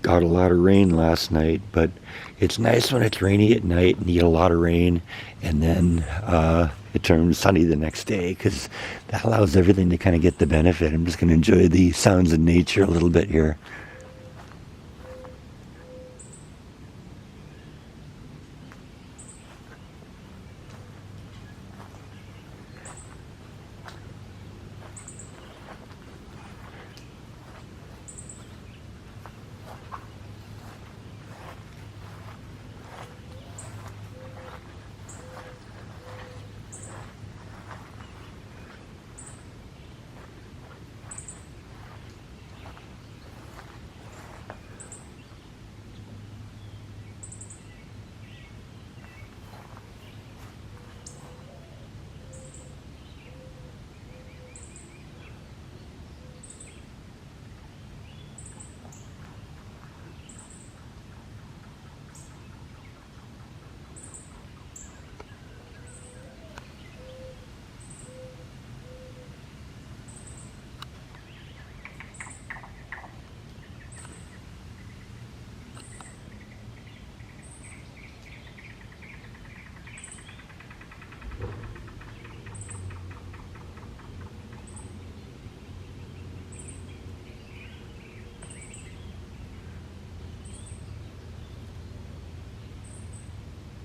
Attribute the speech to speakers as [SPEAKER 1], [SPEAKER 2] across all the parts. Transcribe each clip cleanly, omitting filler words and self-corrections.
[SPEAKER 1] got a lot of rain last night, but it's nice when it's rainy at night and you get a lot of rain, and then it turns sunny the next day, because that allows everything to kind of get the benefit. I'm just going to enjoy the sounds of nature a little bit here.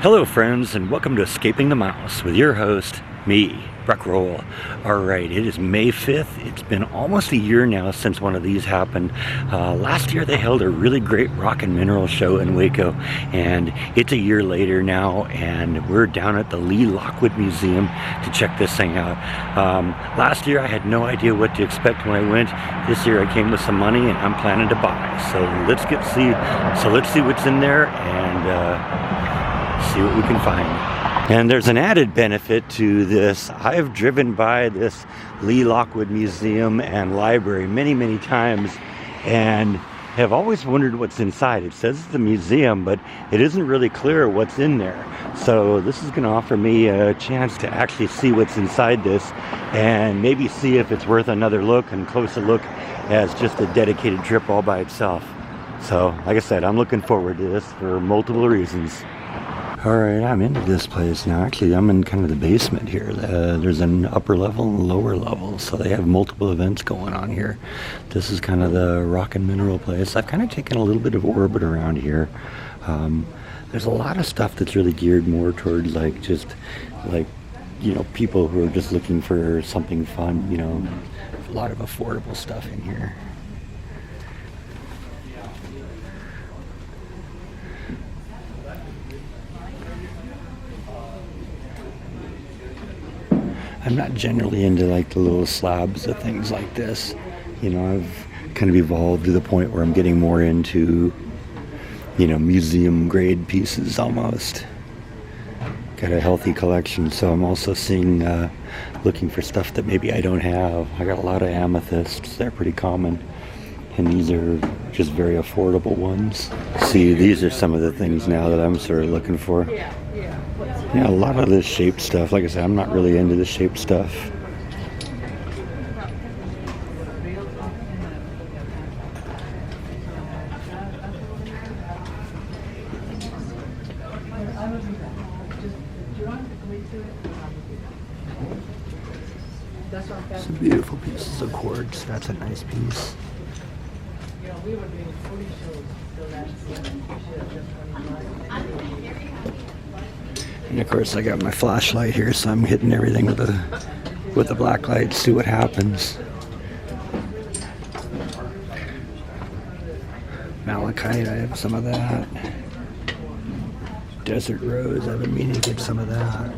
[SPEAKER 1] Hello friends, and welcome to Escaping the Mouse with your host, me, Breck Roll. Alright, it is May 5th. It's been almost a year now since one of these happened. Last year they held a really great rock and mineral show in Waco, and it's a year later now, and we're down at the Lee Lockwood Museum to check this thing out. Last year I had no idea what to expect when I went. This year I came with some money and I'm planning to buy. So let's see what's in there and see what we can find. And there's an added benefit to this. I've driven by this Lee Lockwood Museum and Library many times and have always wondered what's inside. It says it's a museum, but it isn't really clear what's in there. So this is going to offer me a chance to actually see what's inside this and maybe see if it's worth another look and closer look as just a dedicated trip all by itself. So like I said, I'm looking forward to this for multiple reasons. Alright, I'm into this place now. Actually, I'm in kind of the basement here. There's an upper level and lower level, so they have multiple events going on here. This is kind of the rock and mineral place. I've kind of taken a little bit of orbit around here. There's a lot of stuff that's really geared more towards people who are just looking for something fun, a lot of affordable stuff in here. I'm not generally into the little slabs of things like this. I've kind of evolved to the point where I'm getting more into, museum grade pieces almost. Got a healthy collection, so I'm also looking for stuff that maybe I don't have. I got a lot of amethysts. They're pretty common. And these are just very affordable ones. See, these are some of the things now that I'm sort of looking for. Yeah, a lot of this shaped stuff. Like I said, I'm not really into the shaped stuff. Some beautiful pieces of quartz. That's a nice piece. And of course I got my flashlight here, so I'm hitting everything with the black light, see what happens. Malachite, I have some of that. Desert rose, I've been meaning to get some of that.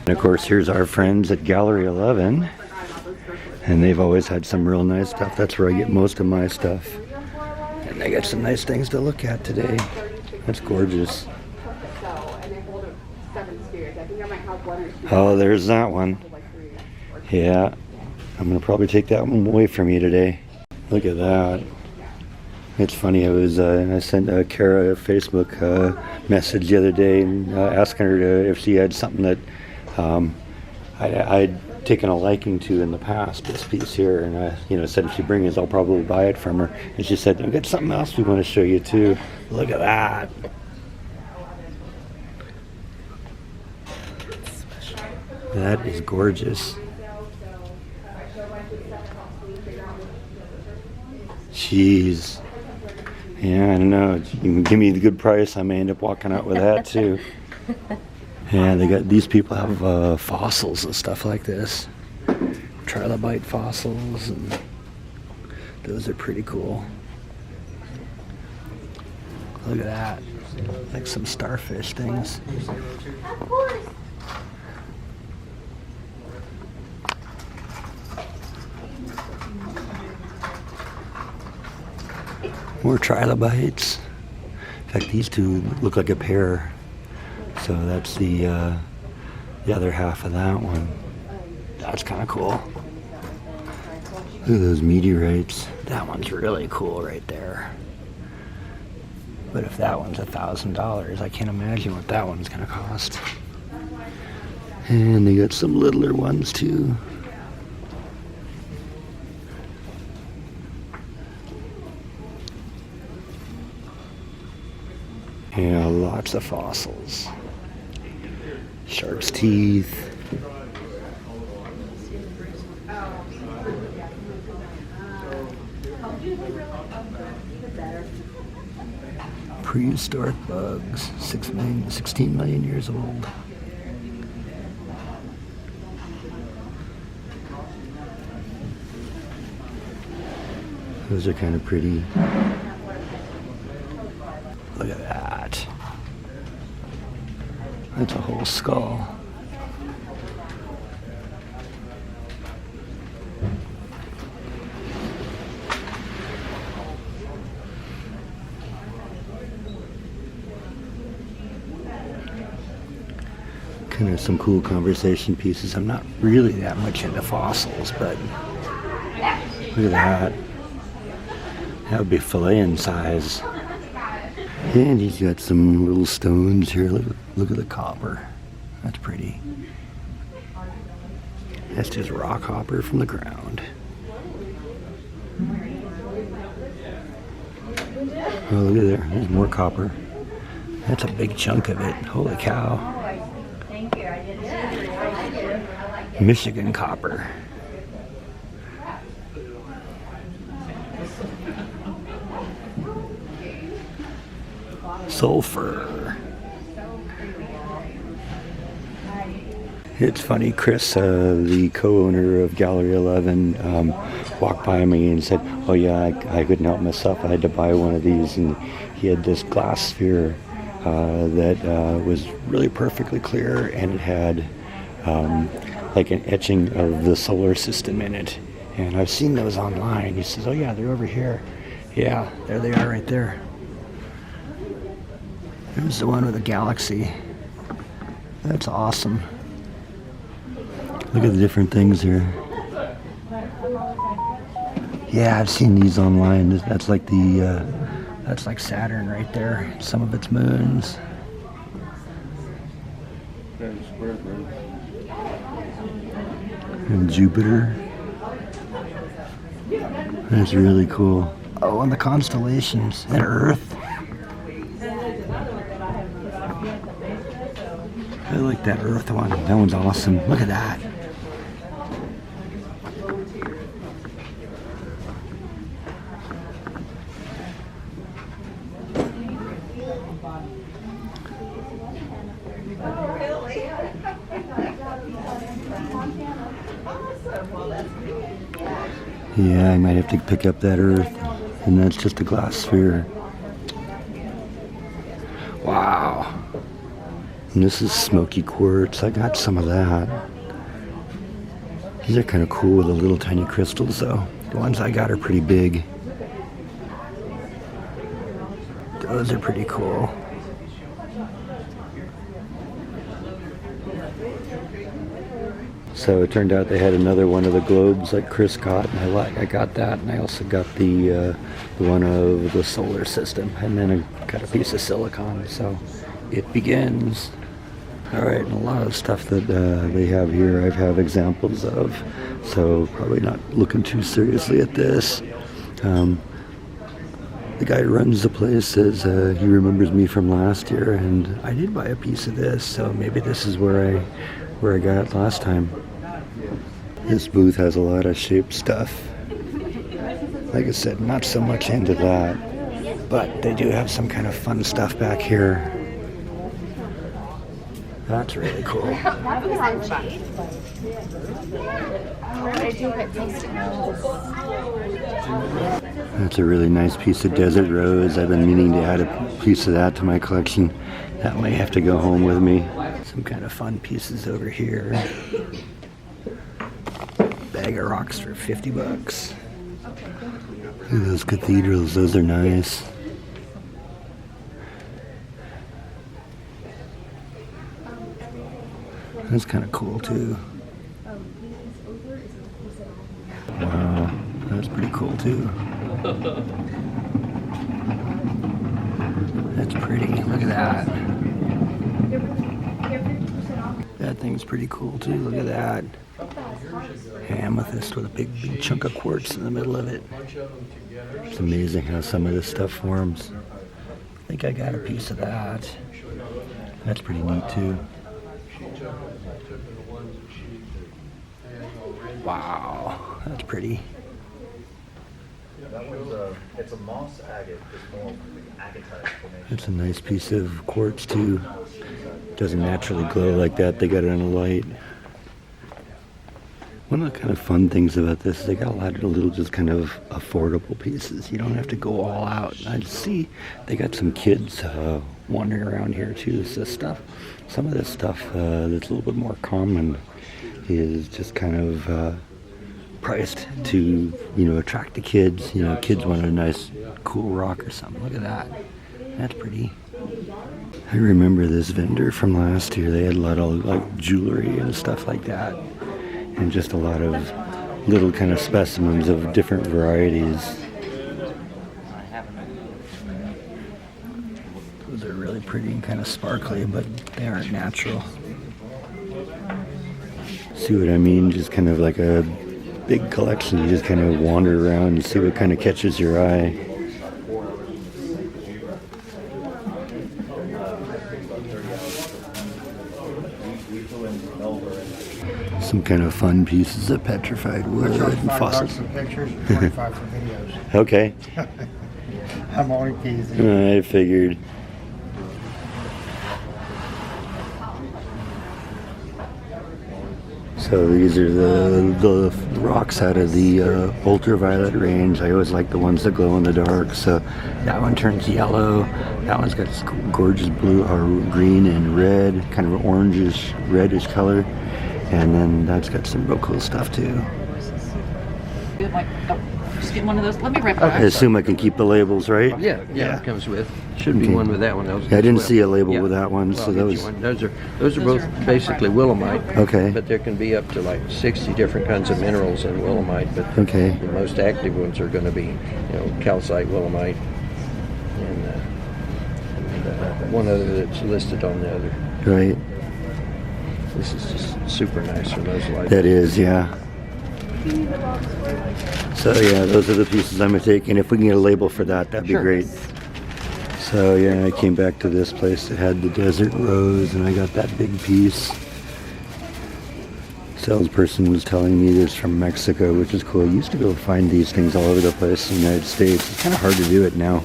[SPEAKER 1] And of course here's our friends at Gallery 11. And they've always had some real nice stuff. That's where I get most of my stuff. And they got some nice things to look at today. That's gorgeous. Oh, there's that one. Yeah. I'm going to probably take that one away from you today. Look at that. It's funny, I sent Kara a Facebook message the other day and asking her if she had something that I'd taken a liking to in the past, this piece here, and I said if she brings it, I'll probably buy it from her. And she said, I've got something else we want to show you too. Look at that. That is gorgeous. Jeez. Yeah, I don't know. You can give me the good price, I may end up walking out with that too. Yeah, these people have fossils and stuff like this. Trilobite fossils, and those are pretty cool. Look at that. Like some starfish things.
[SPEAKER 2] Of course.
[SPEAKER 1] More trilobites. In fact, these two look like a pair. So that's the other half of that one. That's kind of cool. Look at those meteorites. That one's really cool right there. But if that one's $1,000, I can't imagine what that one's gonna cost. And they got some littler ones too. Yeah, lots of fossils. Shark's teeth. Prehistoric bugs, 16 million years old. Those are kind of pretty. Look at that. That's a whole skull. Kind of some cool conversation pieces. I'm not really that much into fossils, but look at that. That would be fillet size. And he's got some little stones here. Look at the copper. That's pretty. That's just rock copper from the ground. Oh, look at there. There's more copper. That's a big chunk of it. Holy cow. Michigan copper. Sulfur. It's funny, Chris, the co-owner of Gallery 11, walked by me and said, oh yeah, I couldn't help myself, I had to buy one of these. And he had this glass sphere that was really perfectly clear, and it had like an etching of the solar system in it. And I've seen those online. He says, oh yeah, they're over here. Yeah, there they are right there. There's the one with the galaxy. That's awesome. Look at the different things here. Yeah, I've seen these online. That's like that's like Saturn right there. Some of its moons. And Jupiter. That's really cool. Oh, and the constellations and Earth. I like that Earth one. That one's awesome. Look at that. Yeah, I might have to pick up that Earth. And that's just a glass sphere. Wow. And this is smoky quartz. I got some of that. These are kind of cool with the little tiny crystals though. The ones I got are pretty big. Those are pretty cool. So it turned out they had another one of the globes like Chris got, and I got that, and I also got the one of the solar system, and then I got a piece of silicon. So it begins. All right, and a lot of stuff that they have here I have examples of, so probably not looking too seriously at this. The guy who runs the place says he remembers me from last year, and I did buy a piece of this, so maybe this is where I got it last time. This booth has a lot of shaped stuff. Like I said, not so much into that, but they do have some kind of fun stuff back here. That's really cool. That's a really nice piece of desert rose. I've been meaning to add a piece of that to my collection. That might have to go home with me. Some kind of fun pieces over here. Bag of rocks for 50 bucks. Look at those cathedrals, those are nice. That's kind of cool too. Wow, that's pretty cool too. That's pretty, look at that. That thing's pretty cool too, look at that. Amethyst with a big chunk of quartz in the middle of it. It's amazing how some of this stuff forms. I think I got a piece of that. That's pretty neat too. Wow, that's pretty.
[SPEAKER 2] That one's it's a moss agate. It's more agatite formation.
[SPEAKER 1] That's a nice piece of quartz too. Doesn't naturally glow like that. They got it on a light. One of the kind of fun things about this is they got a lot of little just kind of affordable pieces. You don't have to go all out. I see they got some kids wandering around here too. So some of this stuff that's a little bit more common is just kind of priced to, attract the kids. Kids want a nice cool rock or something. Look at that. That's pretty. I remember this vendor from last year. They had a lot of like jewelry and stuff like that. And just a lot of little kind of specimens of different varieties. Those are really pretty and kind of sparkly, but they aren't natural. See what I mean? Just kind of like a big collection. You just kind of wander around and see what kind of catches your eye. Some kind of fun pieces of petrified wood and fossils.
[SPEAKER 3] For pictures, 25 for videos.
[SPEAKER 1] Okay.
[SPEAKER 3] I'm only teasing.
[SPEAKER 1] I figured. So these are the rocks out of the ultraviolet range. I always like the ones that glow in the dark. So that one turns yellow. That one's got this gorgeous blue or green and red, kind of orangish, reddish color. And then that's got some real cool stuff too.
[SPEAKER 4] Just get one of those. Let me wrap it up.
[SPEAKER 1] I assume I can keep the labels, right?
[SPEAKER 5] Yeah, it comes with. Should be one with that one.
[SPEAKER 1] Yeah, I didn't see a label with that one, so those
[SPEAKER 5] are both basically willemite.
[SPEAKER 1] Okay.
[SPEAKER 5] But there can be up to like 60 different kinds of minerals in willemite. But
[SPEAKER 1] okay.
[SPEAKER 5] The most active ones are going to be, calcite, willemite, and one other that's listed on the other.
[SPEAKER 1] Right.
[SPEAKER 5] This is just super nice for those lights.
[SPEAKER 1] That is, yeah. So yeah, those are the pieces I'm gonna take, and if we can get a label for that, that'd be great. So yeah, I came back to this place that had the desert rose, and I got that big piece. Salesperson was telling me this from Mexico, which is cool. I used to be able to find these things all over the place in the United States. It's kind of hard to do it now.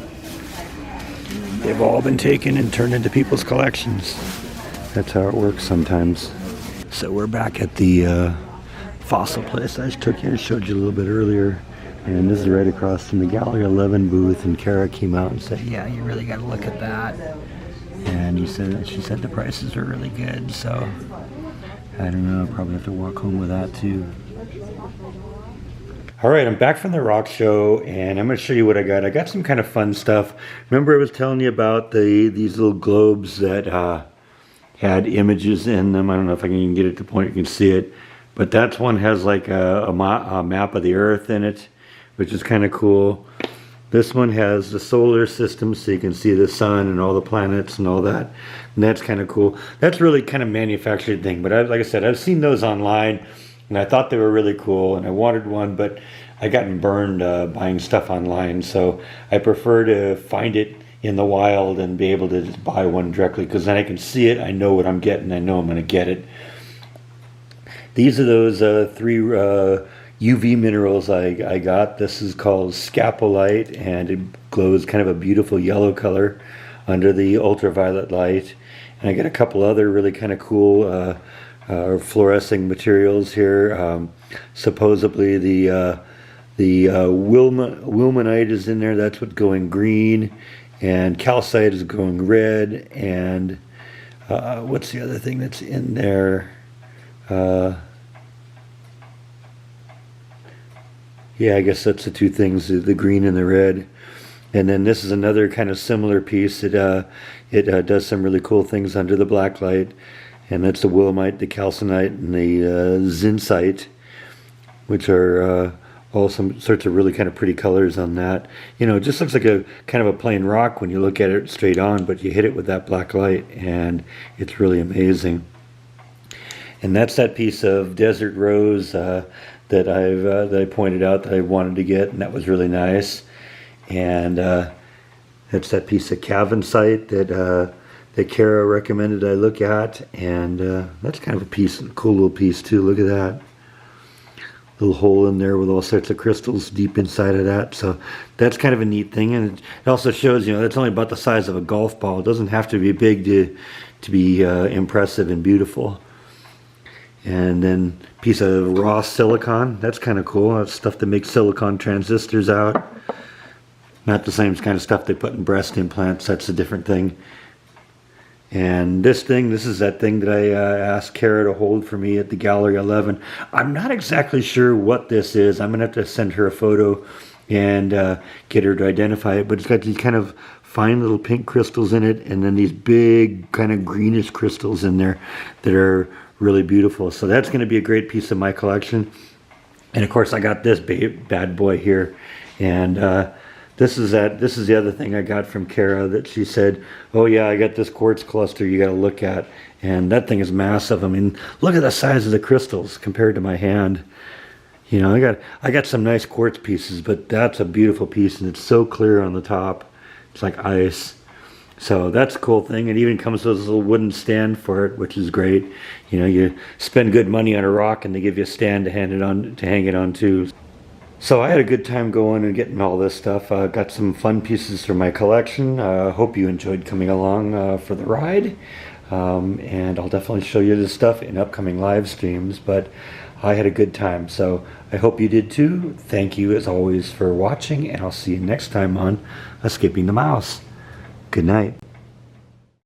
[SPEAKER 1] They've all been taken and turned into people's collections. That's how it works sometimes. So we're back at the fossil place I took you and showed you a little bit earlier. And this is right across from the Gallery 11 booth, and Kara came out and said, yeah, you really got to look at that. And she said the prices are really good, so I don't know, I'll probably have to walk home with that too. All right, I'm back from the rock show, and I'm going to show you what I got. I got some kind of fun stuff. Remember I was telling you about these little globes that had images in them. I don't know if I can even get it to the point you can see it. But that's one has like a map of the Earth in it, which is kind of cool. This one has the solar system, so you can see the sun and all the planets and all that. And that's kind of cool. That's really kind of manufactured thing. But like I said, I've seen those online, and I thought they were really cool, and I wanted one, but I gotten burned buying stuff online. So I prefer to find it in the wild and be able to just buy one directly, because then I can see it, I know what I'm getting, I know I'm going to get it. These are those three UV minerals I got. This is called scapolite, and it glows kind of a beautiful yellow color under the ultraviolet light. And I got a couple other really kind of cool fluorescing materials here. Supposedly the wilmanite is in there. That's what's going green, and calcite is going red. And what's the other thing that's in there? Yeah, I guess that's the two things, the green and the red. And then this is another kind of similar piece. It does some really cool things under the black light. And that's the wilmite, the calcinite, and the zincite, which are all some sorts of really kind of pretty colors on that. You know, it just looks like a kind of a plain rock when you look at it straight on, but you hit it with that black light, and it's really amazing. And that's that piece of desert rose that I pointed out that I wanted to get, and that was really nice. And that's that piece of cavensite that Kara recommended I look at, and that's kind of a piece, a cool little piece too. Look at that little hole in there with all sorts of crystals deep inside of that. So that's kind of a neat thing, and it also shows, you know, it's only about the size of a golf ball. It doesn't have to be big to be impressive and beautiful. And then piece of raw silicon. That's kind of cool. That's stuff that makes silicon transistors out. Not the same kind of stuff they put in breast implants. That's a different thing. And this is that thing that I asked Kara to hold for me at the Gallery 11. I'm not exactly sure what this is. I'm going to have to send her a photo and get her to identify it. But it's got these kind of fine little pink crystals in it, and then these big kind of greenish crystals in there that are really beautiful. So that's going to be a great piece of my collection. And of course I got this bad boy here, and this is the other thing I got from Kara that she said, oh yeah, I got this quartz cluster you got to look at, and that thing is massive. I mean, look at the size of the crystals compared to my hand. You know, I got some nice quartz pieces, but that's a beautiful piece, and it's so clear on the top. It's like ice. So that's a cool thing. It even comes with a little wooden stand for it, which is great. You know, you spend good money on a rock and they give you a stand to hang it on too. So I had a good time going and getting all this stuff. Got some fun pieces from my collection. Hope you enjoyed coming along for the ride. And I'll definitely show you this stuff in upcoming live streams, but I had a good time. So I hope you did too. Thank you as always for watching, and I'll see you next time on Escaping the Mouse. Good night.